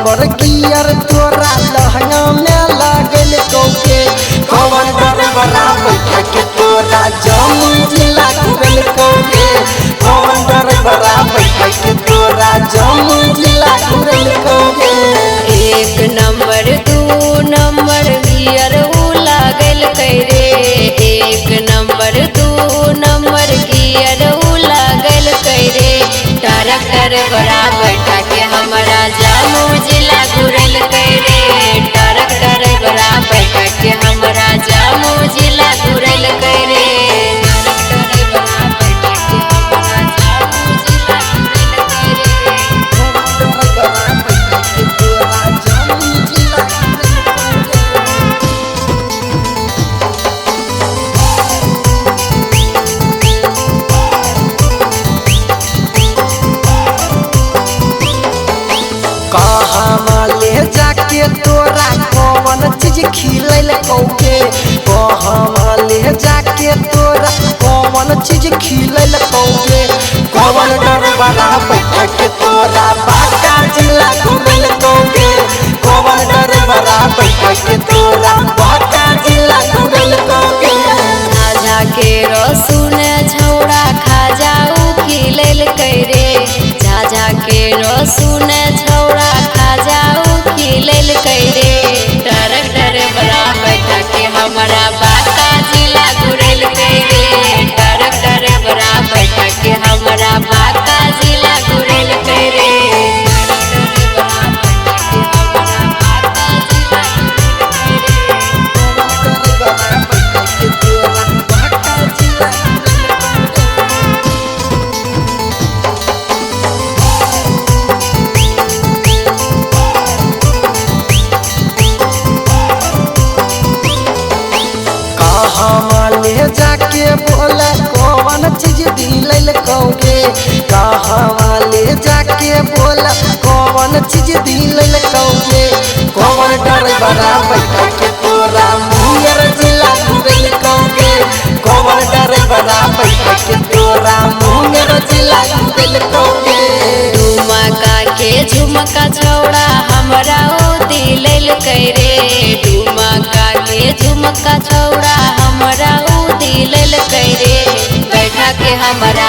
Number gear तोरा लहंगा में लागल कौके कौन ड्राइवर बैठा के तोरा जम्मू जिला घुरल कौके कौन ड्राइवर बैठा के तोरा जम्मू जिला घुरल कौके। एक नंबर दू नंबर गियर लागल रे एक नंबर दू नंबर गियर लागल रे ट्रैक्टर बड़ा बैठा के हमारा जम्मू जिला घुरल रे ट्रैक्टर बड़ा बैठा के हमारा जम्मू जिला घुरल रे। कहाँ ले जाके तोरा कौन चीज खिलैल कौके कहाँ ले जाके तोरा कौन चीज खिलैल कौके कौन ड्राइवर बैठा के तोरा बांका जिला घुरल कौके कौन ड्राइवर बैठा के तोरा बांका जिला घुरल कौके। झाझा के रसून झौड़ा खा जाऊ खिलल रे झाझा के रसून झौड़ा खा जाऊ खिलल रे ट्रैक्टर बड़ा बैठा के हमारा बांका जिला घुरल रे ट्रैक्टर बड़ा बैठा के हमारा बांका जिला घुरल रे। कहाँ ले जाके बोला कौन चीज दिलैल कौके कहाँ ले जाके बोला कौन चीज दिलैल कौके कौन ड्राइवर बैठा के तोरा मुंगेर जिला घुरल कौके कौन ड्राइवर बैठा के तोरा मुंगेर जिला घुरल कौके। डुमका के झुमका छौड़ा हमरा ओ दिलल रे डुमका के झुमका छौड़ा हमरा ओ दिलल रे बैठा के हमारा